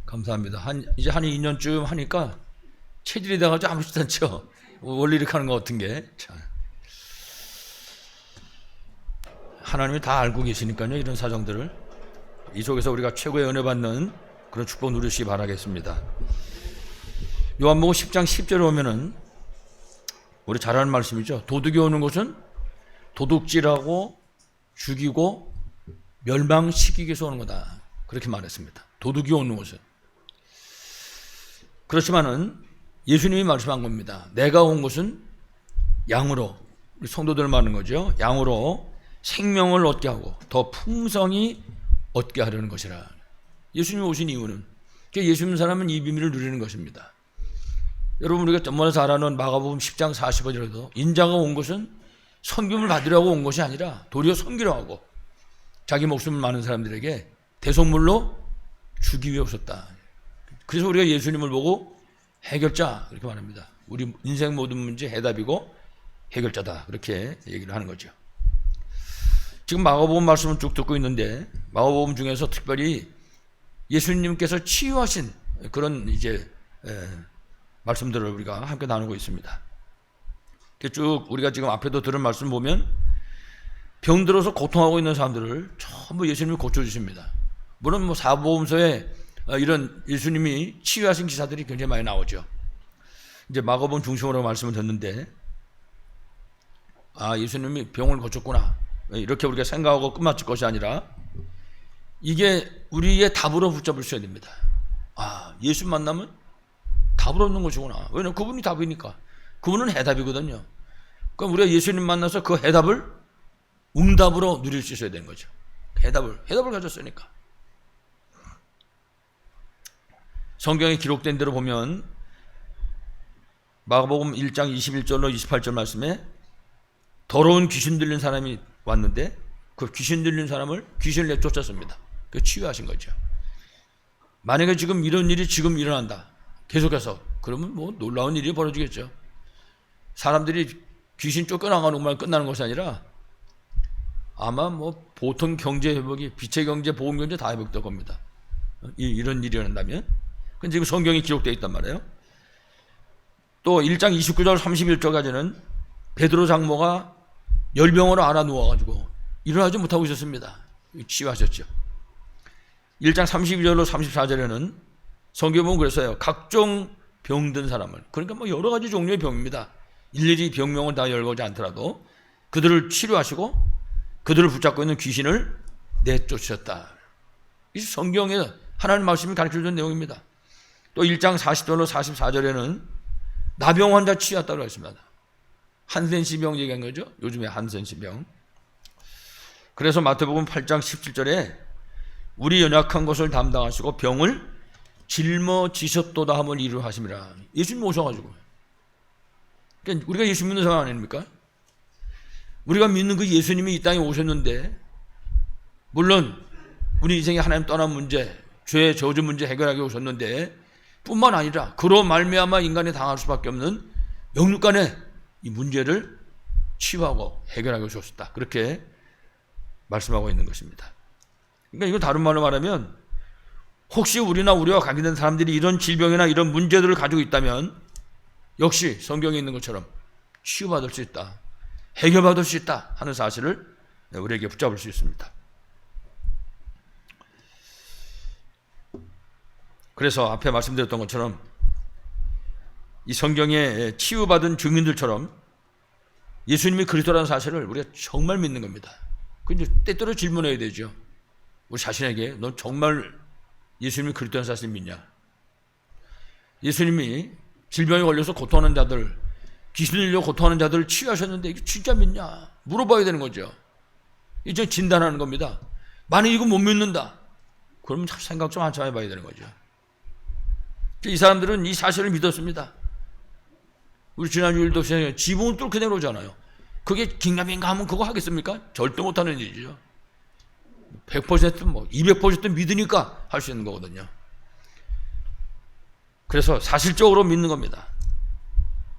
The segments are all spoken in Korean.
감사합니다. 이제 한 2년쯤 하니까 체질이 돼가지고 아무렇지도 않죠. 원래 이렇게 하는 것 같은 게. 참. 하나님이 다 알고 계시니까요, 이런 사정들을. 이 속에서 우리가 최고의 은혜 받는 그런 축복 누리시기 바라겠습니다. 요한복음 10장 10절에 오면은 우리 잘 아는 말씀이죠. 도둑이 오는 것은 도둑질하고 죽이고 멸망시키기 위해서 오는 거다. 그렇게 말했습니다. 도둑이 오는 것은. 그렇지만은 예수님이 말씀한 겁니다. 내가 온 것은 양으로, 우리 성도들 말하는 거죠. 양으로 생명을 얻게 하고 더 풍성히 얻게 하려는 것이라. 예수님이 오신 이유는, 예수 믿는 사람은 이 비밀을 누리는 것입니다. 여러분, 우리가 정말 잘 아는 마가복음 10장 40절에도 인자가 온 것은 섬김을 받으려고 온 것이 아니라 도리어 섬기려 하고 자기 목숨을 많은 사람들에게 대속물로 주기 위해 오셨다. 그래서 우리가 예수님을 보고 해결자 이렇게 말합니다. 우리 인생 모든 문제 해답이고 해결자다, 그렇게 얘기를 하는 거죠. 지금 마가복음 말씀을 쭉 듣고 있는데 마가복음 중에서 특별히 예수님께서 치유하신 그런 이제 말씀들을 우리가 함께 나누고 있습니다. 쭉 우리가 지금 앞에도 들은 말씀 보면 병들어서 고통하고 있는 사람들을 전부 예수님이 고쳐주십니다. 물론 뭐 사복음서에 이런 예수님이 치유하신 기사들이 굉장히 많이 나오죠. 이제 마가복음 중심으로 말씀을 듣는데, 예수님이 병을 고쳤구나, 이렇게 우리가 생각하고 끝마칠 것이 아니라 이게 우리의 답으로 붙잡을 수 있어야 됩니다. 예수 만나면 답을 얻는 것이구나. 왜냐하면 그분이 답이니까. 그분은 해답이거든요. 그럼 우리가 예수님 만나서 그 해답을 응답으로 누릴 수 있어야 되는 거죠. 해답을 가졌으니까. 성경에 기록된 대로 보면 마가복음 1장 21절로 28절 말씀에 더러운 귀신 들린 사람이 왔는데 그 귀신 들린 사람을 귀신을 내쫓았습니다. 그 치유하신 거죠. 만약에 지금 이런 일이 지금 일어난다, 계속해서, 그러면 뭐 놀라운 일이 벌어지겠죠. 사람들이 귀신 쫓겨나가는 것만 끝나는 것이 아니라 아마 뭐 보통 경제 회복이, 빛의 경제, 보험 경제 다 회복될 겁니다. 이런 일이 일어난다면. 근데 지금 성경이 기록되어 있단 말이에요. 또 1장 29절 31절까지는 베드로 장모가 열병으로 앓아 누워가지고 일어나지 못하고 있었습니다. 치유하셨죠. 1장 32절로 34절에는 성경 보면 그랬어요. 각종 병든 사람을, 그러니까 뭐 여러 가지 종류의 병입니다. 일일이 병명을 다 열거지 않더라도 그들을 치료하시고 그들을 붙잡고 있는 귀신을 내쫓으셨다. 이 성경에 하나님 말씀이 가르쳐주는 내용입니다. 또 1장 40절로 44절에는 나병 환자 치유했다고 했습니다. 한센시병 얘기한 거죠. 요즘에 한센시병. 그래서 마태복음 8장 17절에 우리 연약한 것을 담당하시고 병을 짊어지셨도다 함을 이루하심이라. 예수님 오셔가지고. 그러니까 우리가 예수 믿는 사람 아닙니까? 우리가 믿는 그 예수님이 이 땅에 오셨는데, 물론 우리 인생에 하나님 떠난 문제, 죄의 저주 문제 해결하기 오셨는데, 뿐만 아니라 그로 말미암아 인간이 당할 수밖에 없는 영육간의 이 문제를 치유하고 해결하기 오셨다, 그렇게 말씀하고 있는 것입니다. 그러니까 이거 다른 말로 말하면, 혹시 우리나 우리와 관계된 사람들이 이런 질병이나 이런 문제들을 가지고 있다면 역시 성경에 있는 것처럼 치유받을 수 있다, 해결받을 수 있다 하는 사실을 우리에게 붙잡을 수 있습니다. 그래서 앞에 말씀드렸던 것처럼 이 성경에 치유받은 증인들처럼 예수님이 그리스도라는 사실을 우리가 정말 믿는 겁니다. 근데 때때로 질문해야 되죠. 우리 자신에게, 넌 정말 예수님이 그리스도라는 사실을 믿냐? 예수님이 질병에 걸려서 고통하는 자들, 귀신 들려 고통하는 자들을 치유하셨는데 이게 진짜 믿냐? 물어봐야 되는 거죠. 이제 진단하는 겁니다. 만약 이거 못 믿는다, 그러면 생각 좀 한참 해봐야 되는 거죠. 이 사람들은 이 사실을 믿었습니다. 우리 지난주일도 지붕을 뚫고 내려오잖아요. 그게 긴가민가 하면 그거 하겠습니까? 절대 못하는 일이죠. 100% 뭐 200% 믿으니까 할 수 있는 거거든요. 그래서 사실적으로 믿는 겁니다.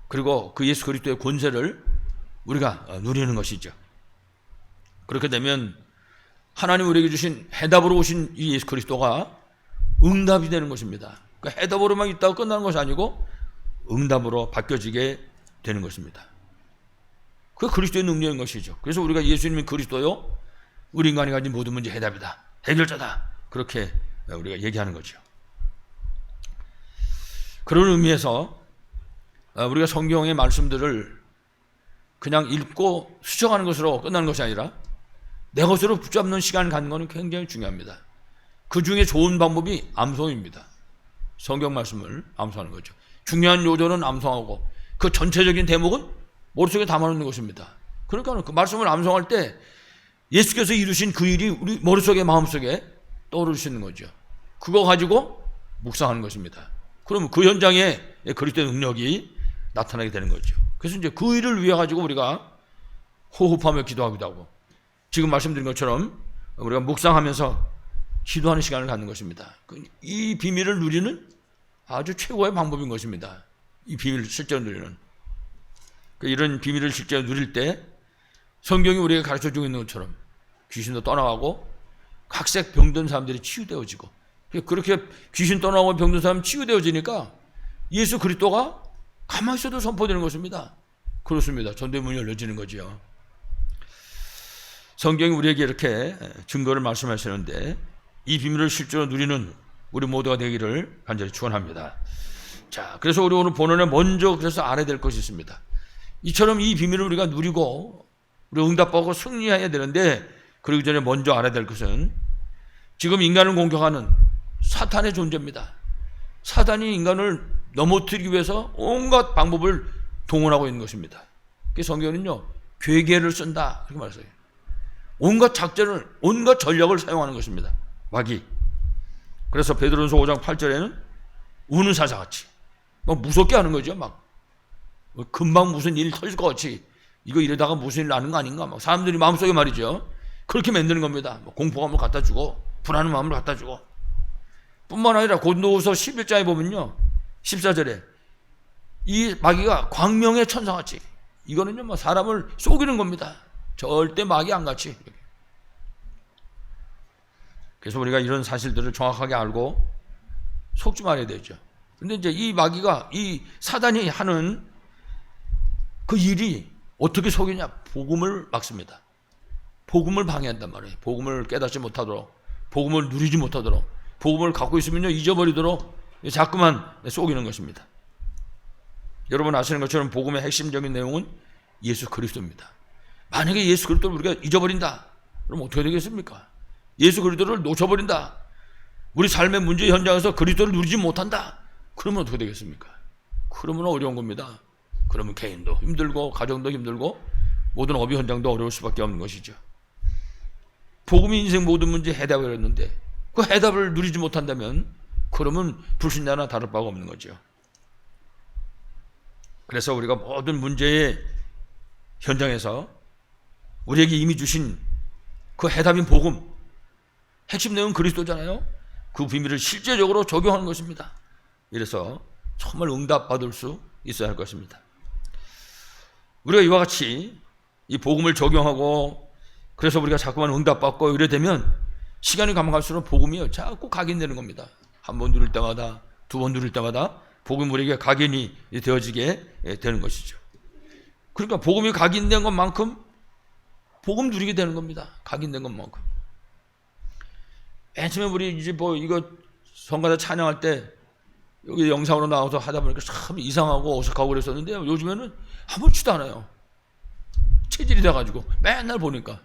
그리고 그 예수 그리스도의 권세를 우리가 누리는 것이죠. 그렇게 되면 하나님 우리에게 주신 해답으로 오신 이 예수 그리스도가 응답이 되는 것입니다. 그러니까 해답으로만 있다가 끝나는 것이 아니고 응답으로 바뀌어지게 되는 것입니다. 그게 그리스도의 능력인 것이죠. 그래서 우리가 예수님이 그리스도요, 우리 인간이 가진 모든 문제 해답이다, 해결자다, 그렇게 우리가 얘기하는 거죠. 그런 의미에서 우리가 성경의 말씀들을 그냥 읽고 수정하는 것으로 끝나는 것이 아니라 내 것으로 붙잡는 시간을 갖는 것은 굉장히 중요합니다. 그 중에 좋은 방법이 암송입니다. 성경 말씀을 암송하는 거죠. 중요한 요절은 암송하고 그 전체적인 대목은 머릿속에 담아놓는 것입니다. 그러니까 그 말씀을 암송할 때 예수께서 이루신 그 일이 우리 머릿속에, 마음속에 떠오르시는 거죠. 그거 가지고 묵상하는 것입니다. 그러면 그 현장에 그리스도의 능력이 나타나게 되는 거죠. 그래서 이제 그 일을 위해 가지고 우리가 호흡하며 기도하기도 하고, 지금 말씀드린 것처럼 우리가 묵상하면서 기도하는 시간을 갖는 것입니다. 이 비밀을 누리는 아주 최고의 방법인 것입니다. 이 비밀을 실제로 누리는. 이런 비밀을 실제로 누릴 때 성경이 우리에게 가르쳐주고 있는 것처럼 귀신도 떠나가고 각색 병든 사람들이 치유되어지고, 그렇게 귀신 떠나고 병든 사람 치유되어지니까 예수 그리스도가 가만히 있어도 선포되는 것입니다. 그렇습니다. 전대문이 열려지는 거죠. 성경이 우리에게 이렇게 증거를 말씀하시는데 이 비밀을 실제로 누리는 우리 모두가 되기를 간절히 축원합니다. 자, 그래서 우리 오늘 본문에 먼저 그래서 알아야 될 것이 있습니다. 이처럼 이 비밀을 우리가 누리고 우리 응답받고 승리해야 되는데, 그러기 전에 먼저 알아야 될 것은 지금 인간을 공격하는 사탄의 존재입니다. 사탄이 인간을 넘어뜨리기 위해서 온갖 방법을 동원하고 있는 것입니다. 그 성경은요, 괴계를 쓴다 그렇게 말했어요. 온갖 작전을, 온갖 전략을 사용하는 것입니다. 마귀. 그래서 베드로전서 5장 8절에는 우는 사자같이 막 무섭게 하는 거죠. 막 금방 무슨 일이 터질 것 같이, 이거 이러다가 무슨 일 나는 거 아닌가, 막 사람들이 마음속에 말이죠, 그렇게 만드는 겁니다. 공포감을 갖다 주고 불안한 마음을 갖다 주고. 뿐만 아니라 고린도후서 11장에 보면요, 14절에 이 마귀가 광명의 천사같이, 이거는요 뭐 사람을 속이는 겁니다. 절대 마귀 안 같이. 그래서 우리가 이런 사실들을 정확하게 알고 속지 말아야 되죠. 근데 이제 이 마귀가, 이 사단이 하는 그 일이 어떻게 속이냐? 복음을 막습니다. 복음을 방해한단 말이에요. 복음을 깨닫지 못하도록, 복음을 누리지 못하도록, 복음을 갖고 있으면요 잊어버리도록 자꾸만 속이는 것입니다. 여러분 아시는 것처럼 복음의 핵심적인 내용은 예수 그리스도입니다. 만약에 예수 그리스도를 우리가 잊어버린다, 그럼 어떻게 되겠습니까? 예수 그리스도를 놓쳐버린다, 우리 삶의 문제 현장에서 그리스도를 누리지 못한다, 그러면 어떻게 되겠습니까? 그러면 어려운 겁니다. 그러면 개인도 힘들고 가정도 힘들고 모든 업의 현장도 어려울 수밖에 없는 것이죠. 복음이 인생 모든 문제 해답을 했는데 그 해답을 누리지 못한다면 그러면 불신자나 다를 바가 없는 거죠. 그래서 우리가 모든 문제의 현장에서 우리에게 이미 주신 그 해답인 복음, 핵심 내용은 그리스도잖아요. 그 비밀을 실제적으로 적용하는 것입니다. 이래서 정말 응답받을 수 있어야 할 것입니다. 우리가 이와 같이 이 복음을 적용하고, 그래서 우리가 자꾸만 응답받고 이래 되면 시간이 가면 갈수록 복음이 자꾸 각인되는 겁니다. 한 번 누릴 때마다, 두 번 누릴 때마다 복음이 우리에게 각인이 되어지게 되는 것이죠. 그러니까 복음이 각인된 것만큼 복음 누리게 되는 겁니다. 각인된 것만큼. 맨 처음에 우리 이제 뭐 이거 성가대 찬양할 때 여기 영상으로 나와서 하다 보니까 참 이상하고 어색하고 그랬었는데 요즘에는 아무렇지도 않아요. 체질이 돼가지고 맨날 보니까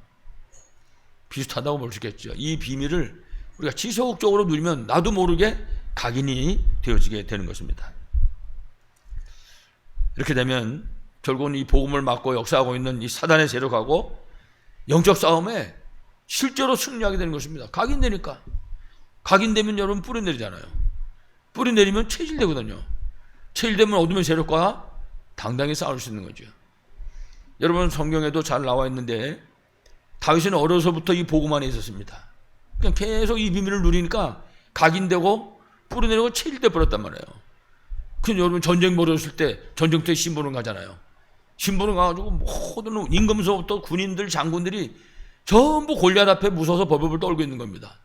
비슷하다고 볼 수 있겠죠. 이 비밀을 우리가 지속적으로 누리면 나도 모르게 각인이 되어지게 되는 것입니다. 이렇게 되면 결국은 이 복음을 막고 역사하고 있는 이 사단의 세력하고 영적 싸움에 실제로 승리하게 되는 것입니다. 각인되니까. 각인되면 여러분 뿌리 내리잖아요. 뿌리 내리면 체질되거든요. 체질되면 어둠의 세력과 당당히 싸울 수 있는 거죠. 여러분 성경에도 잘 나와 있는데 다윗은 어려서부터 이 복음 안에 있었습니다. 그냥 계속 이 비밀을 누리니까 각인되고 뿌리 내리고 체질돼 버렸단 말이에요. 그럼 여러분 전쟁 벌어졌을 때 전쟁터에 신부름 가잖아요. 신부름 가가지고 모든 임금서부터 군인들 장군들이 전부 골리앗 앞에 무서워서 벌벌 떨고 있는 겁니다.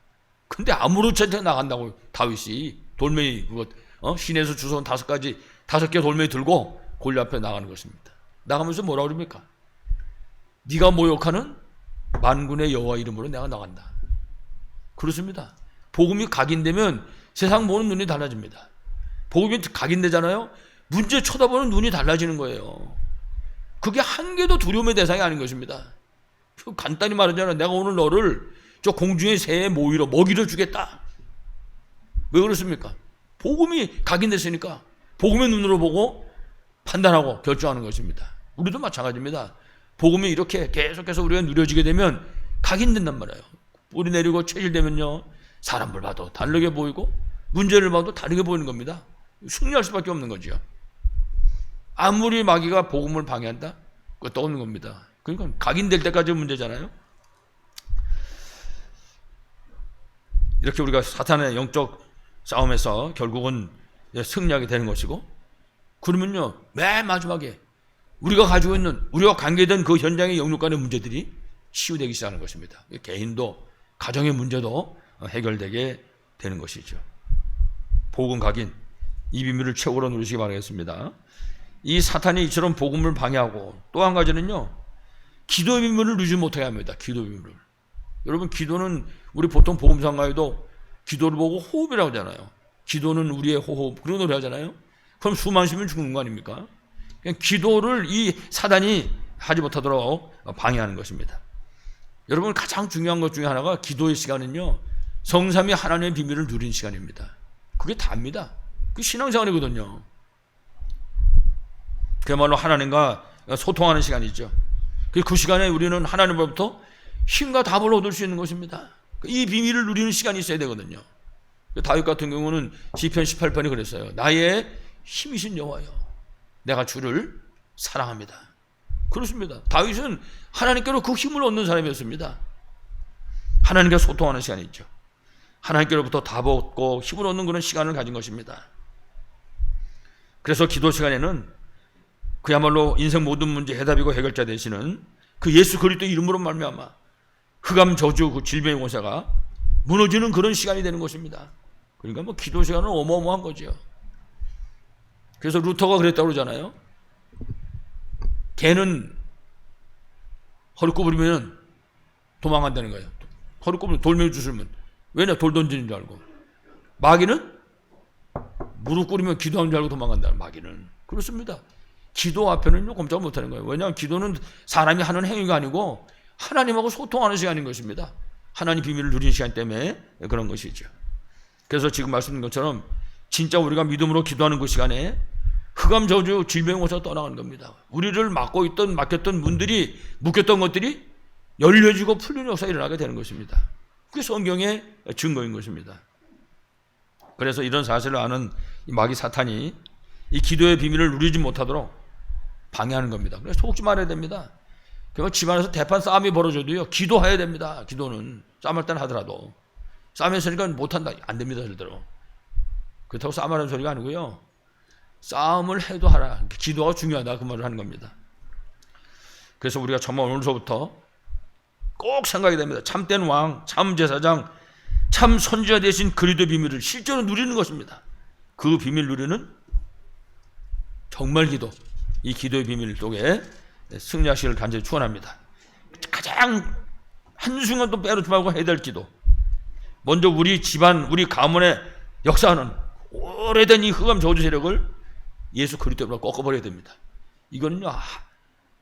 근데 아무렇지 않게 나간다고. 다윗이 돌멩이 그거 시내에서 주워온 5개 돌멩이 들고 골리앗 앞에 나가는 것입니다. 나가면서 뭐라 그럽니까? 네가 모욕하는 만군의 여호와 이름으로 내가 나간다. 그렇습니다. 복음이 각인되면 세상 보는 눈이 달라집니다. 복음이 각인되잖아요. 문제 쳐다보는 눈이 달라지는 거예요. 그게 한 개도 두려움의 대상이 아닌 것입니다. 간단히 말하자면 내가 오늘 너를 저 공중의 새에 먹이로 주겠다. 왜 그렇습니까? 복음이 각인됐으니까 복음의 눈으로 보고 판단하고 결정하는 것입니다. 우리도 마찬가지입니다. 복음이 이렇게 계속해서 우리가 누려지게 되면 각인된단 말이에요. 뿌리 내리고 체질되면요, 사람을 봐도 다르게 보이고 문제를 봐도 다르게 보이는 겁니다. 승리할 수밖에 없는 거죠. 아무리 마귀가 복음을 방해한다? 그것도 없는 겁니다. 그러니까 각인될 때까지 문제잖아요. 이렇게 우리가 사탄의 영적 싸움에서 결국은 승리하게 되는 것이고, 그러면요, 맨 마지막에 우리가 가지고 있는, 우리가 관계된 그 현장의 영육 간의 문제들이 치유되기 시작하는 것입니다. 개인도, 가정의 문제도 해결되게 되는 것이죠. 복음 각인, 이 비밀을 최고로 누리시기 바라겠습니다. 이 사탄이 이처럼 복음을 방해하고, 또 한 가지는요, 기도의 비밀을 누리지 못하게 합니다. 기도 비밀을. 여러분, 기도는 우리 보통 복음상가에도 기도를 보고 호흡이라고 하잖아요. 기도는 우리의 호흡, 그런 노래 하잖아요. 그럼 수만 쉬면 죽는 거 아닙니까? 그냥 기도를 이 사단이 하지 못하도록 방해하는 것입니다. 여러분, 가장 중요한 것 중에 하나가 기도의 시간은요, 성삼위 하나님의 비밀을 누리는 시간입니다. 그게 답니다. 그게 신앙생활이거든요. 그야말로 하나님과 소통하는 시간이죠. 그 시간에 우리는 하나님으로부터 힘과 답을 얻을 수 있는 것입니다. 이 비밀을 누리는 시간이 있어야 되거든요. 다윗 같은 경우는 시편 18편이 그랬어요. 나의 힘이신 여호와여, 내가 주를 사랑합니다. 그렇습니다. 다윗은 하나님께로 그 힘을 얻는 사람이었습니다. 하나님과 소통하는 시간이 있죠. 하나님께로부터 답 얻고 힘을 얻는 그런 시간을 가진 것입니다. 그래서 기도 시간에는 그야말로 인생 모든 문제 해답이고 해결자 되시는 그 예수 그리스도 이름으로 말미암아 흑암 저주 그 질병의 권세가 무너지는 그런 시간이 되는 것입니다. 그러니까 뭐 기도 시간은 어마어마한 거죠. 그래서 루터가 그랬다고 그러잖아요. 개는 허리 구부리면 도망간다는 거예요. 허리 구부리면 돌멩이 주스면. 왜냐? 돌 던지는 줄 알고. 마귀는 무릎 꿇으면 기도하는 줄 알고 도망간다. 마귀는. 그렇습니다. 기도 앞에는요, 꼼짝 못하는 거예요. 왜냐하면 기도는 사람이 하는 행위가 아니고 하나님하고 소통하는 시간인 것입니다. 하나님 비밀을 누리는 시간 때문에 그런 것이죠. 그래서 지금 말씀드린 것처럼 진짜 우리가 믿음으로 기도하는 그 시간에 흑암 저주 질병의 권세가 떠나가는 겁니다. 우리를 막혔던 문들이, 묶였던 것들이 열려지고 풀리는 역사가 일어나게 되는 것입니다. 그게 성경의 증거인 것입니다. 그래서 이런 사실을 아는 이 마귀 사탄이 이 기도의 비밀을 누리지 못하도록 방해하는 겁니다. 그래서 속지 말아야 됩니다. 그러니까 집안에서 대판 싸움이 벌어져도요, 기도해야 됩니다. 기도는 싸움할 때는 하더라도. 싸움했으니까 못한다, 안 됩니다. 절대로. 그렇다고 싸움하라는 소리가 아니고요, 싸움을 해도 하라. 기도가 중요하다, 그 말을 하는 겁니다. 그래서 우리가 정말 오늘서부터 꼭 생각이 됩니다. 참된 왕, 참 제사장, 참 선지자 되신 그리스도의 비밀을 실제로 누리는 것입니다. 그 비밀 누리는 정말 기도, 이 기도의 비밀 속에 승리하시기를 간절히 축원합니다. 가장 한순간도 빼놓지 말고 해야 될 기도. 먼저 우리 집안, 우리 가문에 역사하는 오래된 이 흑암 저주 세력을 예수 그리스도로 꺾어버려야 됩니다. 이거는요,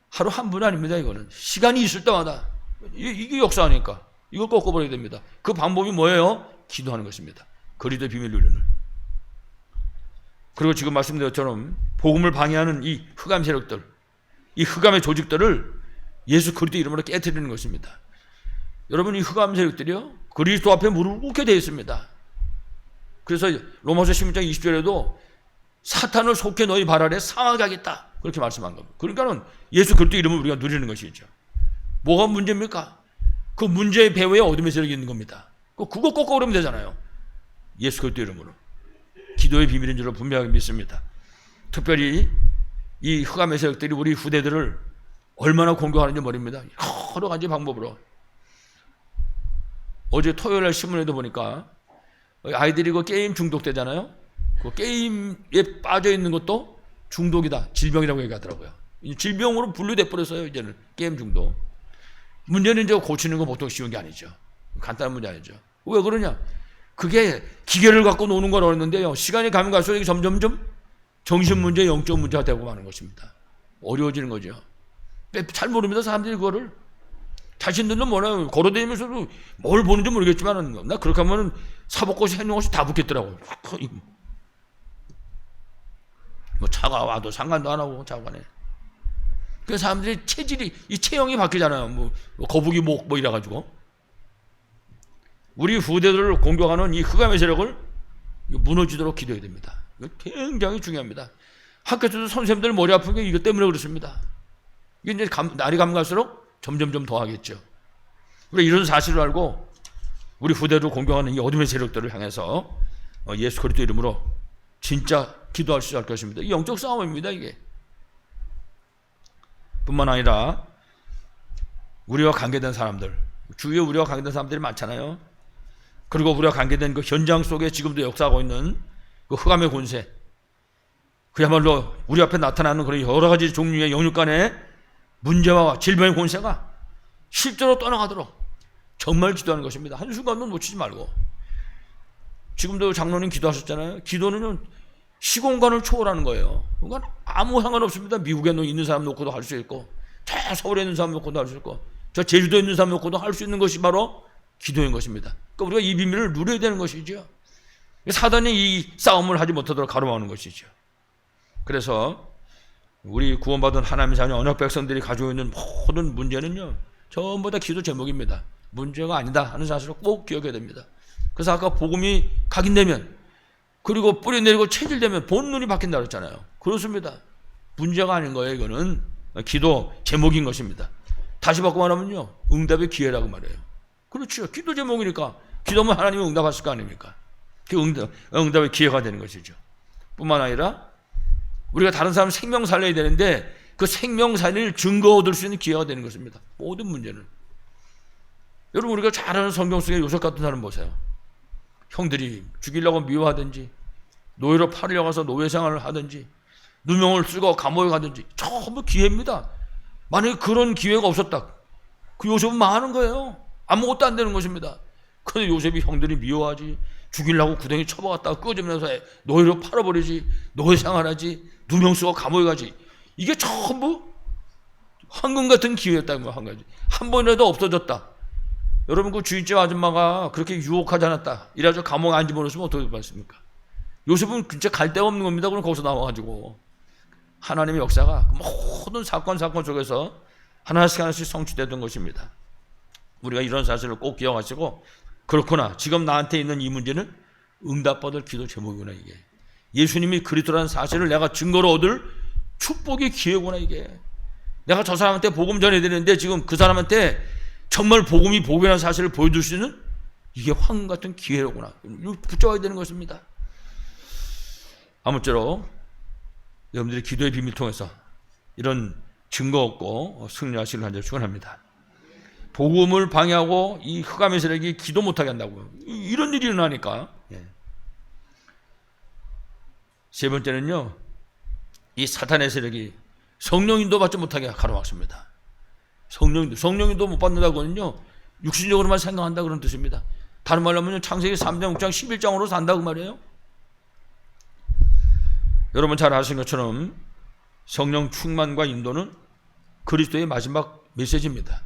하루 한 분 아닙니다. 이거는 시간이 있을 때마다 이게 역사하니까 이걸 꺾어버려야 됩니다. 그 방법이 뭐예요? 기도하는 것입니다. 그리스도의 비밀 누리는. 그리고 지금 말씀드린 것처럼 복음을 방해하는 이 흑암 세력들, 이 흑암의 조직들을 예수 그리스도 이름으로 깨트리는 것입니다. 여러분, 이 흑암 세력들이요, 그리스도 앞에 무릎을 꿇게 되어 있습니다. 그래서 로마서 16장 20절에도 사탄을 속해 너희 발 아래 상하게 하겠다, 그렇게 말씀한 겁니다. 그러니까는 예수 그리스도 이름을 우리가 누리는 것이죠. 뭐가 문제입니까? 그 문제의 배후에 어둠의 세력이 있는 겁니다. 그거 꺾어버리면 되잖아요. 예수 그리스도 이름으로. 기도의 비밀인 줄로 분명하게 믿습니다. 특별히 이 흑암의 세력들이 우리 후대들을 얼마나 공격하는지 모릅니다. 여러 가지 방법으로. 어제 토요일날 신문에도 보니까 아이들이 그 게임 중독되잖아요. 그 게임에 빠져 있는 것도 중독이다, 질병이라고 얘기하더라고요. 질병으로 분류돼 버렸어요. 이제는 게임 중독. 문제는 이제 고치는 거 보통 쉬운 게 아니죠. 간단한 문제 아니죠. 왜 그러냐? 그게 기계를 갖고 노는 건 어렵는데요. 시간이 가면 갈수록 점점점 정신 문제, 영적 문제가 되고 마는 것입니다. 어려워지는 거죠. 잘 모릅니다, 사람들이 그거를. 자신들은 뭐냐, 걸어다니면서도 뭘 보는지 모르겠지만, 나 그렇게 하면 사법고시, 행정고시 다 붙겠더라고요. 뭐 차가 와도 상관도 안 하고, 차관에. 그 사람들이 체질이, 이 체형이 바뀌잖아요. 뭐 거북이 목, 뭐 이래가지고. 우리 후대들을 공격하는 이 흑암의 세력을 무너지도록 기도해야 됩니다. 이거 굉장히 중요합니다. 학교에서도 선생님들 머리 아픈 게 이것 때문에 그렇습니다. 이게 이제 날이 가면 갈수록 점점점 더 하겠죠. 우리 이런 사실을 알고 우리 후대를 공격하는 이 어둠의 세력들을 향해서 예수 그리스도 이름으로 진짜 기도할 수 있을 것입니다. 이 영적 싸움입니다, 이게. 뿐만 아니라 우리와 관계된 사람들, 주위에 우리와 관계된 사람들이 많잖아요. 그리고 우리와 관계된 그 현장 속에 지금도 역사하고 있는 그 흑암의 권세, 그야말로 우리 앞에 나타나는 그런 여러 가지 종류의 영육 간의 문제와 질병의 권세가 실제로 떠나가도록 정말 기도하는 것입니다. 한순간도 놓치지 말고. 지금도 장로님 기도하셨잖아요. 기도는 시공간을 초월하는 거예요. 그러니까 아무 상관없습니다. 미국에 있는 사람 놓고도 할 수 있고, 저 서울에 있는 사람 놓고도 할 수 있고, 저 제주도에 있는 사람 놓고도 할 수 있는 것이 바로 기도인 것입니다. 그러니까 우리가 이 비밀을 누려야 되는 것이죠. 사단이 이 싸움을 하지 못하도록 가로막는 것이죠. 그래서 우리 구원받은 하나님의 자녀 언약 백성들이 가지고 있는 모든 문제는요, 전부 다 기도 제목입니다. 문제가 아니다 하는 사실을 꼭 기억해야 됩니다. 그래서 아까 복음이 각인되면, 그리고 뿌리 내리고 체질되면 본눈이 바뀐다 그랬잖아요. 그렇습니다. 문제가 아닌 거예요. 이거는 기도 제목인 것입니다. 다시 바꿔 말하면요, 응답의 기회라고 말해요. 그렇죠. 기도 제목이니까 기도하면 하나님이 응답하실 거 아닙니까? 그 응답의 기회가 되는 것이죠. 뿐만 아니라 우리가 다른 사람 생명 살려야 되는데 그 생명 살릴 증거 얻을 수 있는 기회가 되는 것입니다. 모든 문제는. 여러분, 우리가 잘 아는 성경 속에 요셉 같은 사람 보세요. 형들이 죽이려고 미워하든지, 노예로 팔으려고 해서 노예 생활을 하든지, 누명을 쓰고 감옥에 가든지 전부 기회입니다. 만약에 그런 기회가 없었다, 그 요셉은 망하는 거예요. 아무것도 안 되는 것입니다. 그런데 요셉이 형들이 미워하지, 죽이려고 구덩이 쳐박았다가 끄집어내서 노예로 팔아버리지, 노예 생활하지, 누명 쓰고 감옥에 가지, 이게 전부 황금 같은 기회였다는 한 가지. 한 번이라도 없어졌다, 여러분 그 주인집 아줌마가 그렇게 유혹하지 않았다, 이래서 감옥에 안 집어넣었으면 어떻게 됐습니까? 요셉은 진짜 갈 데가 없는 겁니다. 그럼 거기서 나와가지고 하나님의 역사가 모든 사건 속에서 하나씩 성취되던 것입니다. 우리가 이런 사실을 꼭 기억하시고, 그렇구나, 지금 나한테 있는 이 문제는 응답받을 기도 제목이구나. 이게 예수님이 그리스도라는 사실을 내가 증거로 얻을 축복의 기회구나. 이게 내가 저 사람한테 복음 전해야 되는데 지금 그 사람한테 정말 복음이 복이라는 사실을 보여줄 수 있는 이게 황금 같은 기회로구나. 이거 붙잡아야 되는 것입니다. 아무쪼록 여러분들이 기도의 비밀 통해서 이런 증거 얻고 승리하시길 간절히 축원합니다. 복음을 방해하고 이 흑암의 세력이 기도 못하게 한다고요. 이런 일이 일어나니까. 세 번째는요, 이 사탄의 세력이 성령 인도 받지 못하게 가로막습니다. 성령 인도 못 받는다고는요, 육신적으로만 생각한다 그런 뜻입니다. 다른 말로 하면 창세기 3장, 6장, 11장으로 산다고 말이에요. 여러분 잘 아시는 것처럼 성령 충만과 인도는 그리스도의 마지막 메시지입니다.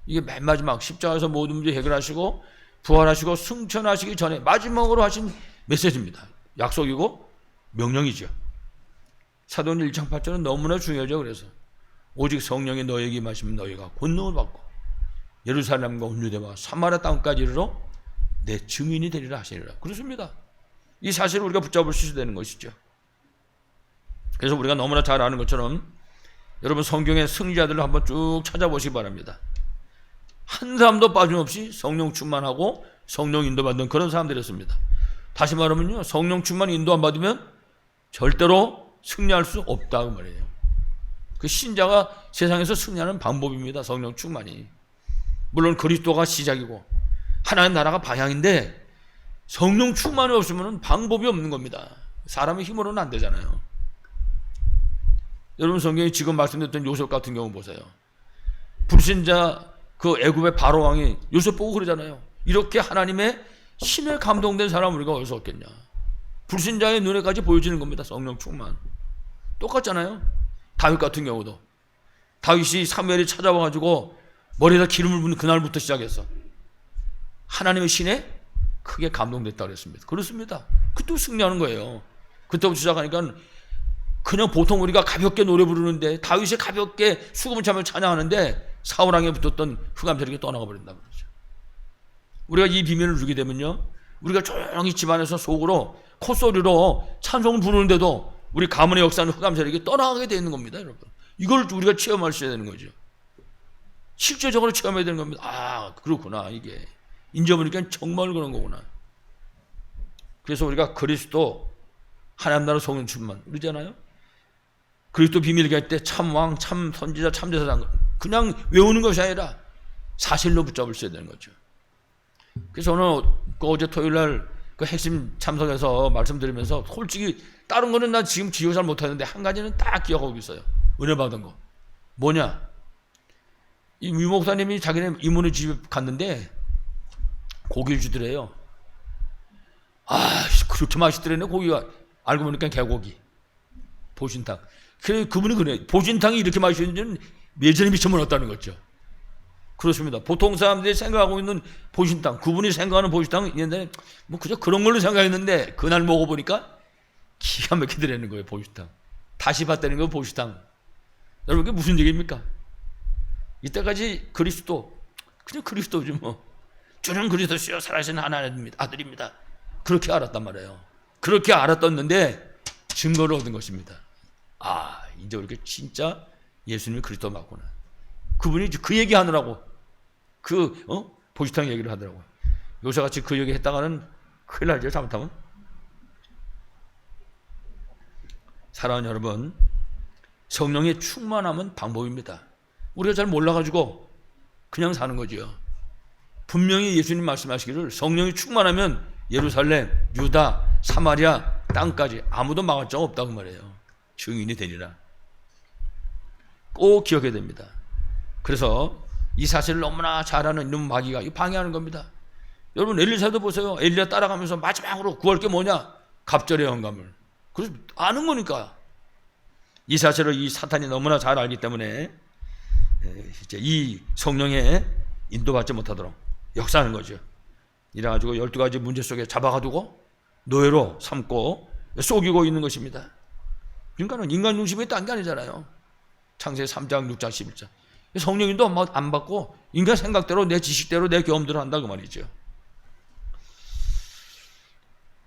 이게 맨 마지막 십자가에서 모든 문제 해결하시고 부활하시고 승천하시기 전에 마지막으로 하신 메시지입니다. 약속이고 명령이죠. 사도행전 1장 8절은 너무나 중요하죠. 그래서 오직 성령이 너에게 임하시면 너희가 권능을 받고 예루살렘과 온 유대와 사마리아 땅까지 이르러 내 증인이 되리라 하시니라. 그렇습니다. 이 사실을 우리가 붙잡을 수 있어야 되는 것이죠. 그래서 우리가 너무나 잘 아는 것처럼 여러분 성경의 승리자들을 한번 쭉 찾아보시기 바랍니다. 한 사람도 빠짐없이 성령 충만하고 성령 인도받는 그런 사람들이었습니다. 다시 말하면요, 성령 충만 인도 안 받으면 절대로 승리할 수 없다 그 말이에요. 그 신자가 세상에서 승리하는 방법입니다. 성령 충만이. 물론 그리스도가 시작이고 하나님 나라가 방향인데 성령 충만이 없으면 방법이 없는 겁니다. 사람의 힘으로는 안 되잖아요. 여러분 성경에 지금 말씀드렸던 요셉 같은 경우 보세요. 불신자 그 애굽의 바로 왕이 요셉 보고 그러잖아요. 이렇게 하나님의 신에 감동된 사람 우리가 어디서 얻겠냐. 불신자의 눈에까지 보여지는 겁니다. 성령 충만. 똑같잖아요. 다윗 같은 경우도 다윗이 사무엘이 찾아와가지고 머리에다 기름을 붓는 그날부터 시작해서 하나님의 신에 크게 감동됐다 그랬습니다. 그렇습니다. 그때 승리하는 거예요. 그때부터 시작하니까 그냥 보통 우리가 가볍게 노래 부르는데 다윗이 가볍게 수금을 차며 찬양하는데 사울왕에 붙었던 흑암세력이 떠나가 버린다 그러죠. 우리가 이 비밀을 주게 되면요, 우리가 조용히 집안에서 속으로 콧소리로 찬송을 부르는데도 우리 가문의 역사는 흑암세력이 떠나가게 되는 겁니다, 여러분. 이걸 우리가 체험할 수 있는 거죠. 실제적으로 체험해야 되는 겁니다. 아, 그렇구나. 이게 인정해보니까 정말 그런 거구나. 그래서 우리가 그리스도 하나님 나라 성령 충만 그러잖아요. 그리스도 비밀 얘기할 때 참왕, 참 선지자, 참 제사장 그냥 외우는 것이 아니라 사실로 붙잡을 수 있는 거죠. 그래서 저는 어제 토요일 날 그 핵심 참석해서 말씀드리면서 솔직히 다른 거는 난 지금 기억 잘 못하는데 한 가지는 딱 기억하고 있어요. 은혜 받은 거. 뭐냐? 이 위목사님이 자기네 이모네 집에 갔는데 고기를 주더래요. 아, 그렇게 맛있더래네 고기가. 알고 보니까 개고기. 보신탕. 그분이 그래. 보신탕이 이렇게 맛있는지는 예전에 미처 몰랐다는 거죠. 그렇습니다. 보통 사람들이 생각하고 있는 보신탕, 그분이 생각하는 보신탕은 옛날에 뭐 그저 그런 걸로 생각했는데 그날 먹어보니까 기가 막히더라는 거예요. 보신탕. 다시 봤다는 거 보신탕. 여러분 그게 무슨 얘기입니까? 이때까지 그리스도 그냥 그리스도지 뭐. 주는 그리스도시요 살아계신 하나님 아들입니다. 그렇게 알았단 말이에요. 그렇게 알았었는데 증거를 얻은 것입니다. 아, 이제 우리가 진짜 예수님이 그리스도 맞구나. 그분이 그 얘기 하느라고 보시탕 얘기를 하더라고요. 요새같이 그 얘기 했다가는 큰일 날죠. 잘못하면. 사랑하는 여러분, 성령의 충만함은 방법입니다. 우리가 잘 몰라가지고 그냥 사는 거죠. 분명히 예수님 말씀하시기를 성령이 충만하면 예루살렘, 유다, 사마리아 땅까지 아무도 막을 자가 없다고 말해요. 증인이 되리라. 꼭 기억해야 됩니다. 그래서 이 사실을 너무나 잘 아는 이놈 마귀가 방해하는 겁니다. 여러분 엘리사도 보세요. 엘리야 따라가면서 마지막으로 구할 게 뭐냐? 갑절의 영감을. 그래서 아는 거니까. 이 사실을 이 사탄이 너무나 잘 알기 때문에 이제 이 성령에 인도받지 못하도록 역사하는 거죠. 이래가지고 12가지 문제 속에 잡아가두고 노예로 삼고 속이고 있는 것입니다. 그러니까 인간 중심이 딴 게 아니잖아요. 창세기 3장, 6장, 11장. 성령님도 안 받고 인간 생각대로 내 지식대로 내 경험대로 한다 그 말이죠.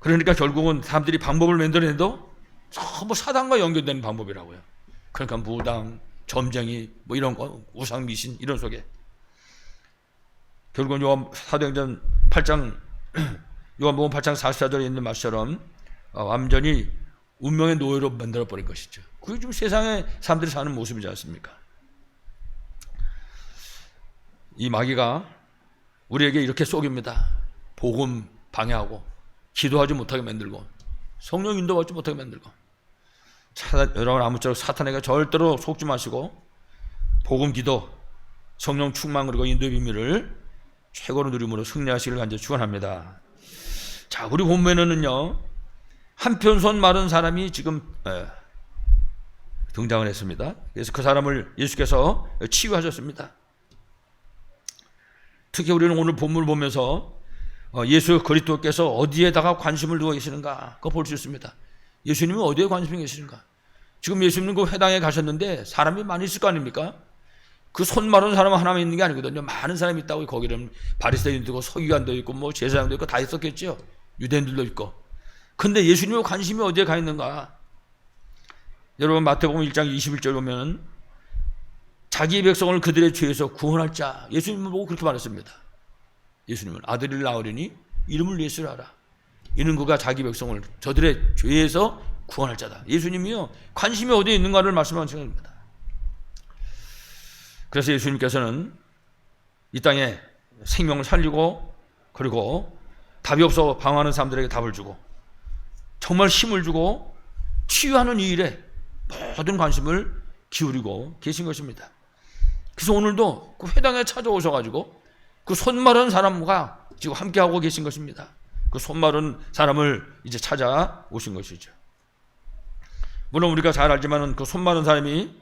그러니까 결국은 사람들이 방법을 만들어내도 전부 사단과 연결되는 방법이라고요. 그러니까 무당, 점쟁이 뭐 이런 거, 우상 미신 이런 속에 결국은 사도행전 8장 요한복음 8장 44절에 있는 말처럼 완전히 운명의 노예로 만들어버린 것이죠. 그게 지금 세상에 사람들이 사는 모습이지 않습니까? 이 마귀가 우리에게 이렇게 속입니다. 복음 방해하고 기도하지 못하게 만들고 성령 인도받지 못하게 만들고 여러분 아무쪼록 사탄에게 절대로 속지 마시고 복음 기도 성령 충만 그리고 인도의 비밀을 최고로 누림으로 승리하시기를 간절히 축원합니다. 자, 우리 본문에는요 한편손 마른 사람이 지금 등장을 했습니다. 그래서 그 사람을 예수께서 치유하셨습니다. 특히 우리는 오늘 본문을 보면서 예수 그리스도께서 어디에다가 관심을 두고 계시는가 그거 볼 수 있습니다. 예수님은 어디에 관심이 계시는가? 지금 예수님은 그 회당에 가셨는데 사람이 많이 있을 거 아닙니까? 그 손 마른 사람 하나만 있는 게 아니거든요. 많은 사람이 있다고. 거기는 바리새인도 있고 서기관도 있고 뭐 제사장도 있고 다 있었겠죠. 유대인들도 있고. 근데 예수님의 관심이 어디에 가 있는가? 여러분 마태복음 1장 21절 보면 자기 백성을 그들의 죄에서 구원할 자. 예수님을 보고 그렇게 말했습니다. 예수님은 아들을 낳으리니 이름을 예수라 하라. 이는 그가 자기 백성을 저들의 죄에서 구원할 자다. 예수님이요 관심이 어디에 있는가를 말씀하시는 겁니다. 그래서 예수님께서는 이 땅에 생명을 살리고 그리고 답이 없어 방황하는 사람들에게 답을 주고 정말 힘을 주고 치유하는 이 일에 모든 관심을 기울이고 계신 것입니다. 그래서 오늘도 그 회당에 찾아오셔가지고 그 손마른 사람과 지금 함께하고 계신 것입니다. 그 손마른 사람을 이제 찾아오신 것이죠. 물론 우리가 잘 알지만 그 손마른 사람이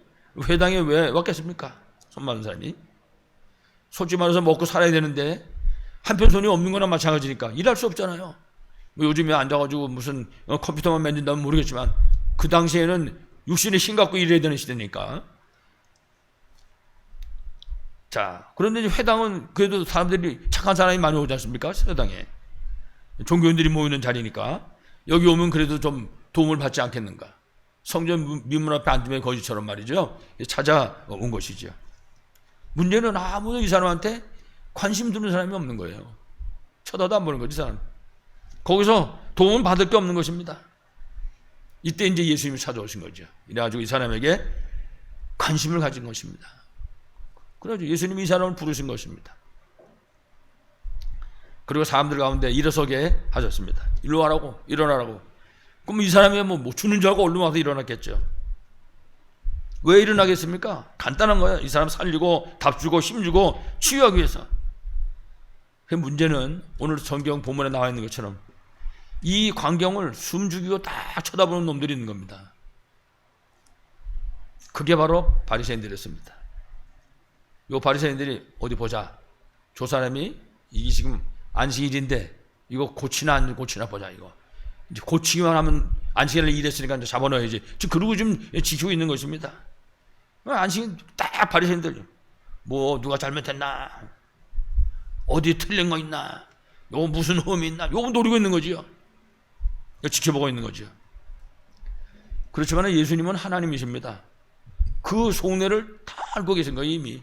회당에 왜 왔겠습니까? 손마른 사람이 솔직히 말해서 먹고 살아야 되는데 한편 손이 없는 거나 마찬가지니까 일할 수 없잖아요. 뭐 요즘에 앉아가지고 무슨 컴퓨터만 만진다면 모르겠지만 그 당시에는 육신의 힘 갖고 일해야 되는 시대니까. 자, 그런데 회당은 그래도 사람들이 착한 사람이 많이 오지 않습니까? 회당에 종교인들이 모이는 자리니까 여기 오면 그래도 좀 도움을 받지 않겠는가. 성전 민문 앞에 앉으면 거지처럼 말이죠. 찾아온 것이죠. 문제는 아무도 이 사람한테 관심 두는 사람이 없는 거예요. 쳐다도 안 보는 거지, 사람. 거기서 도움을 받을 게 없는 것입니다. 이때 이제 예수님이 찾아오신 거죠. 이래가지고 이 사람에게 관심을 가진 것입니다. 그래서 예수님이 이 사람을 부르신 것입니다. 그리고 사람들 가운데 일어서게 하셨습니다. 일로 와라고, 일어나라고. 그럼 이 사람이 뭐 주는 줄 알고 얼른 와서 일어났겠죠. 왜 일어나겠습니까? 간단한 거예요. 이 사람 살리고 답 주고 힘 주고 치유하기 위해서. 그 문제는 오늘 성경 본문에 나와 있는 것처럼 이 광경을 숨 죽이고 딱 쳐다보는 놈들이 있는 겁니다. 그게 바로 바리새인들이었습니다. 요 바리새인들이 어디 보자. 저 사람이 이게 지금 안식일인데 이거 고치나 안 고치나 보자. 이거 이제 고치기만 하면 안식일을 일했으니까 이제 잡아넣어야지. 지금 그러고 좀 지키고 있는 것입니다. 안식일 딱 바리새인들 뭐 누가 잘못했나, 어디 틀린 거 있나, 요 무슨 흠이 있나, 요거 노리고 있는 거지요. 지켜보고 있는 거죠. 그렇지만 예수님은 하나님이십니다. 그 속내를 다 알고 계신 거예요, 이미.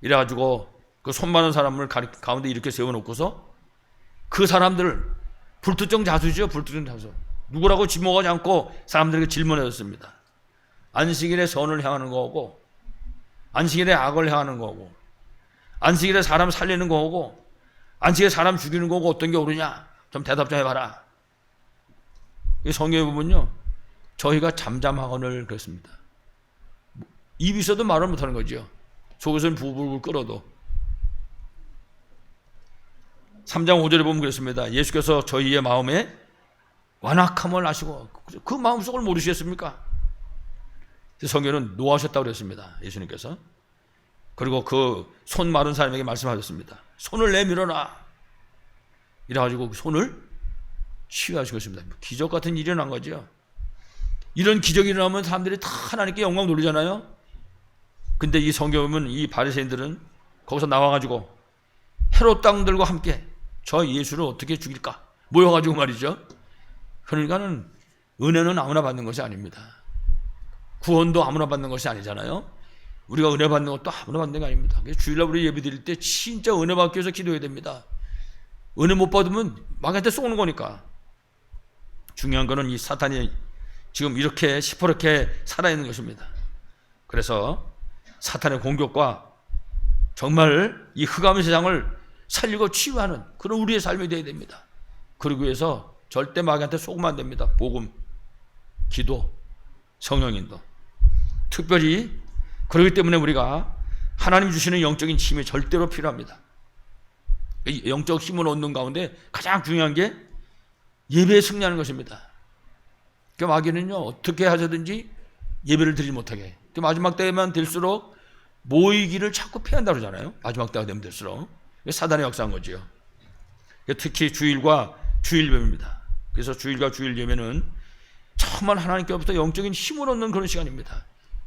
이래가지고 그 손 많은 사람을 가운데 이렇게 세워놓고서 그 사람들을 불특정 자수죠. 불특정 자수. 누구라고 지목하지 않고 사람들에게 질문했습니다. 안식일에 선을 행하는 거고, 안식일에 악을 행하는 거고, 안식일에 사람 살리는 거고, 안식일에 사람 죽이는 거고 어떤 게 옳으냐? 좀 대답 좀 해봐라. 이 성경에 보면요, 저희가 잠잠하거늘 그랬습니다. 입이 있어도 말을 못하는 거죠. 속에서는 부글부글 끓어도. 3장 5절에 보면 그랬습니다. 예수께서 저희의 마음에 완악함을 아시고 그 마음속을 모르시겠습니까? 성경은 노하셨다고 그랬습니다. 예수님께서. 그리고 그 손 마른 사람에게 말씀하셨습니다. 손을 내밀어라. 이래가지고 그 손을 치유하신 것입니다. 기적 같은 일이 일어난 거죠. 이런 기적이 일어나면 사람들이 다 하나님께 영광 돌리잖아요. 근데 이 성경에 보면 이 바리새인들은 거기서 나와가지고 헤롯 당들과 함께 저 예수를 어떻게 죽일까 모여가지고 말이죠. 그러니까는 은혜는 아무나 받는 것이 아닙니다. 구원도 아무나 받는 것이 아니잖아요. 우리가 은혜 받는 것도 아무나 받는 게 아닙니다. 그래서 주일날 우리 예배 드릴 때 진짜 은혜 받기 위해서 기도해야 됩니다. 은혜 못 받으면 마귀한테 쏘는 거니까. 중요한 거는 이 사탄이 지금 이렇게 시퍼렇게 살아있는 것입니다. 그래서 사탄의 공격과 정말 이 흑암의 세상을 살리고 치유하는 그런 우리의 삶이 되어야 됩니다. 그러기 위해서 절대 마귀한테 속으면 안 됩니다. 복음, 기도, 성령인도. 특별히 그렇기 때문에 우리가 하나님 주시는 영적인 힘이 절대로 필요합니다. 이 영적 힘을 얻는 가운데 가장 중요한 게 예배에 승리하는 것입니다. 그 마귀는요, 어떻게 하셔든지 예배를 드리지 못하게. 그 마지막 때만 될수록 모이기를 자꾸 피한다고 그러잖아요. 마지막 때가 되면 될수록. 사단의 역사인 거죠. 특히 주일과 주일 예배입니다. 그래서 주일과 주일 예배는 정말 하나님께로부터 영적인 힘을 얻는 그런 시간입니다.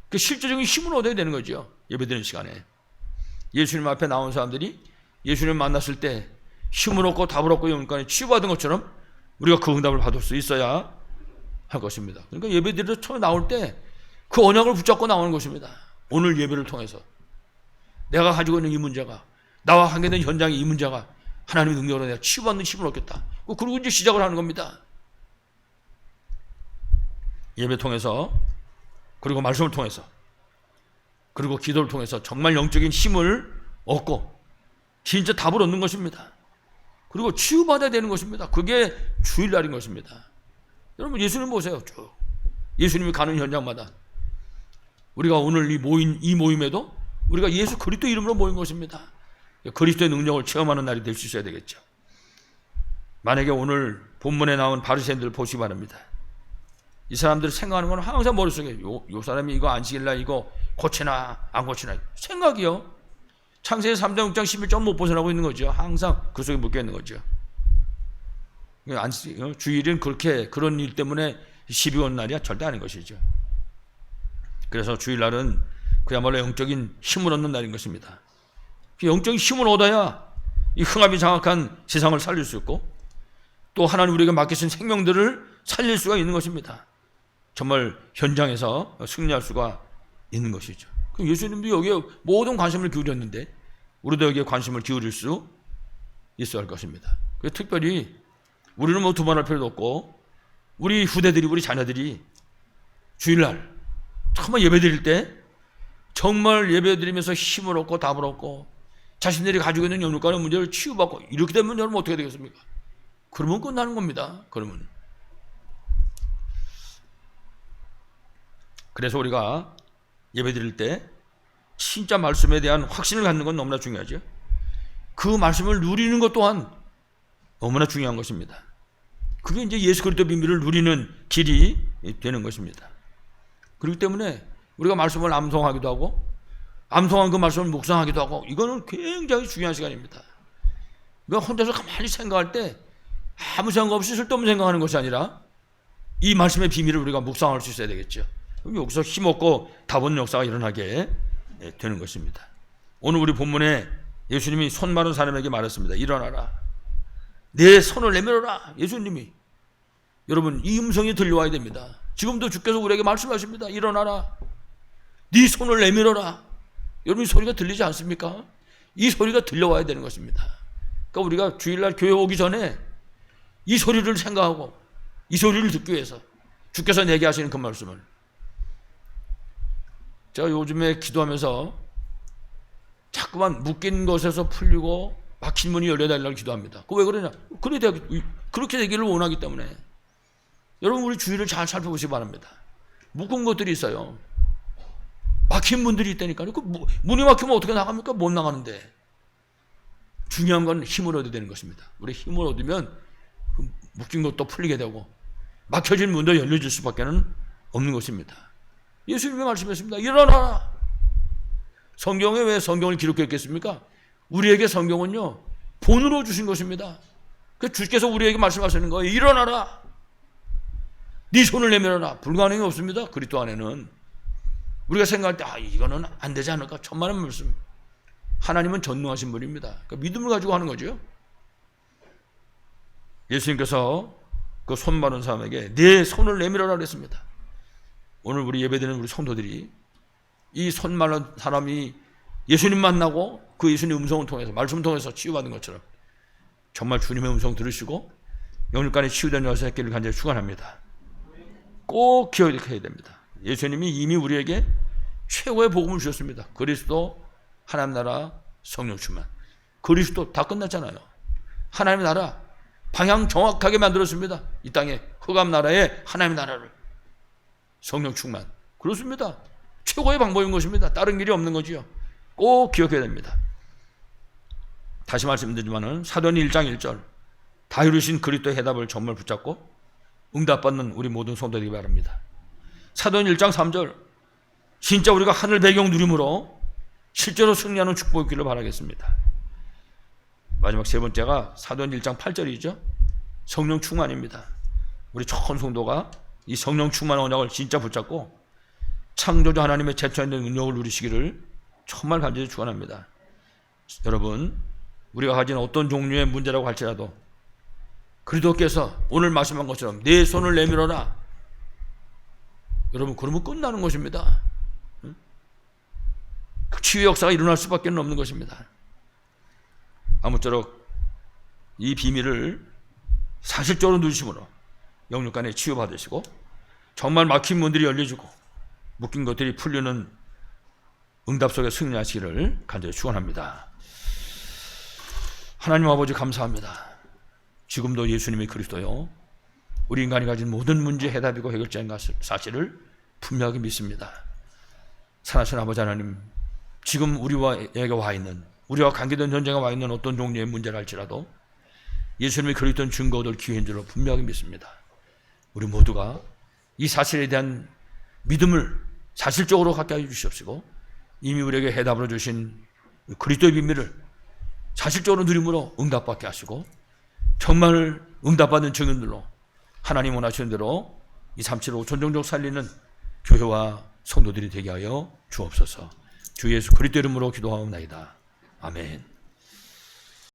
그 실제적인 힘을 얻어야 되는 거죠. 예배드리는 시간에. 예수님 앞에 나온 사람들이 예수님 만났을 때 힘을 얻고 답을 얻고 영권에 치유받은 것처럼 우리가 그 응답을 받을 수 있어야 할 것입니다. 그러니까 예배드리러 처음에 나올 때 그 언약을 붙잡고 나오는 것입니다. 오늘 예배를 통해서 내가 가지고 있는 이 문제가, 나와 관계된 현장의 이 문제가 하나님의 능력으로 내가 치유받는 힘을 얻겠다. 그리고 이제 시작을 하는 겁니다. 예배 통해서, 그리고 말씀을 통해서, 그리고 기도를 통해서 정말 영적인 힘을 얻고 진짜 답을 얻는 것입니다. 그리고 치유받아야 되는 것입니다. 그게 주일날인 것입니다. 여러분 예수님 보세요. 쭉 예수님이 가는 현장마다 우리가 오늘 이 모임에도 우리가 예수 그리스도 이름으로 모인 것입니다. 그리스도의 능력을 체험하는 날이 될 수 있어야 되겠죠. 만약에 오늘 본문에 나온 바리새인들 보시기 바랍니다. 이 사람들이 생각하는 건 항상 머릿속에 요 사람이 이거 안식일날 이거 고치나 안 고치나 생각이요. 창세기 3장 6장 11장 못 벗어나고 있는 거죠. 항상 그 속에 묶여 있는 거죠. 주일은 그렇게 그런 일 때문에 12월 날이야 절대 아닌 것이죠. 그래서 주일날은 그야말로 영적인 힘을 얻는 날인 것입니다. 영적인 힘을 얻어야 이 흥압이 장악한 세상을 살릴 수 있고 또 하나님 우리에게 맡기신 생명들을 살릴 수가 있는 것입니다. 정말 현장에서 승리할 수가 있는 것이죠. 예수님도 여기에 모든 관심을 기울였는데 우리도 여기에 관심을 기울일 수 있어야 할 것입니다. 특별히 우리는 뭐 두말할 필요도 없고 우리 후대들이 우리 자녀들이 주일날 정말 예배드릴 때 정말 예배드리면서 힘을 얻고 답을 얻고 자신들이 가지고 있는 영육간의 문제를 치유받고 이렇게 되면 여러분 어떻게 되겠습니까? 그러면 끝나는 겁니다. 그러면 그래서 우리가 예배드릴 때 진짜 말씀에 대한 확신을 갖는 건 너무나 중요하죠. 그 말씀을 누리는 것 또한 너무나 중요한 것입니다. 그게 이제 예수 그리스도 비밀을 누리는 길이 되는 것입니다. 그렇기 때문에 우리가 말씀을 암송하기도 하고 암송한 그 말씀을 묵상하기도 하고 이거는 굉장히 중요한 시간입니다. 그러니까 혼자서 가만히 생각할 때 아무 생각 없이 쓸데없는 생각하는 것이 아니라 이 말씀의 비밀을 우리가 묵상할 수 있어야 되겠죠. 여기서 힘없고 답 얻는 역사가 일어나게 되는 것입니다. 오늘 우리 본문에 예수님이 손 마른 사람에게 말했습니다. 일어나라. 내 손을 내밀어라. 예수님이. 여러분 이 음성이 들려와야 됩니다. 지금도 주께서 우리에게 말씀하십니다. 일어나라. 네 손을 내밀어라. 여러분 이 소리가 들리지 않습니까? 이 소리가 들려와야 되는 것입니다. 그러니까 우리가 주일날 교회 오기 전에 이 소리를 생각하고 이 소리를 듣기 위해서 주께서 내게 하시는 그 말씀을 제가 요즘에 기도하면서 자꾸만 묶인 것에서 풀리고 막힌 문이 열려달라고 기도합니다. 그 왜 그러냐? 그렇게 되기를 원하기 때문에 여러분 우리 주위를 잘 살펴보시기 바랍니다. 묶은 것들이 있어요. 막힌 문들이 있다니까요. 그 문이 막히면 어떻게 나갑니까? 못 나가는데. 중요한 건 힘을 얻어야 되는 것입니다. 우리 힘을 얻으면 그 묶인 것도 풀리게 되고 막혀진 문도 열려질 수밖에 없는 것입니다. 예수님이 말씀했습니다. 일어나라. 성경에 왜 성경을 기록했겠습니까? 우리에게 성경은요 본으로 주신 것입니다. 그 주께서 우리에게 말씀하시는 거예요. 일어나라. 네 손을 내밀어라. 불가능이 없습니다. 그리스도 안에는. 우리가 생각할 때 이거는 안 되지 않을까? 천만한 말씀. 하나님은 전능하신 분입니다. 그러니까 믿음을 가지고 하는 거죠. 예수님께서 그 손 마른 사람에게 내 손을 내밀어라 그랬습니다. 오늘 우리 예배드리는 우리 성도들이 이 손 마른 사람이 예수님 만나고 그 예수님 음성을 통해서 말씀을 통해서 치유받은 것처럼 정말 주님의 음성 들으시고 영육간에 치유된 여섯 새끼를 간절히 축원합니다. 꼭 기억해야 됩니다. 예수님이 이미 우리에게 최고의 복음을 주셨습니다. 그리스도, 하나님 나라, 성령 충만. 그리스도 다 끝났잖아요. 하나님 나라 방향 정확하게 만들었습니다. 이 땅에 흑암 나라에 하나님 나라를. 성령 충만. 그렇습니다. 최고의 방법인 것입니다. 다른 길이 없는 거지요. 꼭 기억해야 됩니다. 다시 말씀드리지만은 사도행 1장 1절 다 이루신 그리스도의 해답을 정말 붙잡고 응답받는 우리 모든 성도되기 바랍니다. 사도행 1장 3절 진짜 우리가 하늘 배경 누림으로 실제로 승리하는 축복이 있기를 바라겠습니다. 마지막 세 번째가 사도행 1장 8절이죠. 성령 충만입니다. 우리 전 성도가 이 성령 충만 언약을 진짜 붙잡고 창조주 하나님의 제쳐있는 능력을 누리시기를 정말 간절히 축원합니다. 여러분 우리가 가진 어떤 종류의 문제라고 할지라도 그리스도께서 오늘 말씀한 것처럼 내 손을 내밀어라. 여러분 그러면 끝나는 것입니다. 그 치유 역사가 일어날 수밖에 없는 것입니다. 아무쪼록 이 비밀을 사실적으로 누리심으로 영육간에 치유받으시고 정말 막힌 문들이 열려지고 묶인 것들이 풀리는 응답 속에 승리하시기를 간절히 축원합니다. 하나님 아버지 감사합니다. 지금도 예수님이 그리스도요, 우리 인간이 가진 모든 문제 해답이고 해결자인 사실을 분명하게 믿습니다. 살아계신 아버지 하나님, 지금 우리와에게 와 있는, 우리와 관계된 전쟁에 와 있는 어떤 종류의 문제를 할지라도 예수님이 그리스도인 증거 얻을 기회인 줄로 분명히 믿습니다. 우리 모두가 이 사실에 대한 믿음을 사실적으로 갖게 해 주시옵시고, 이미 우리에게 해답으로 주신 그리스도의 비밀을 사실적으로 누림으로 응답받게 하시고, 정말 응답받는 증인들로 하나님 원하시는 대로 237로 존중적 살리는 교회와 성도들이 되게 하여 주옵소서. 주 예수 그리스도 이름으로 기도하옵나이다. 아멘.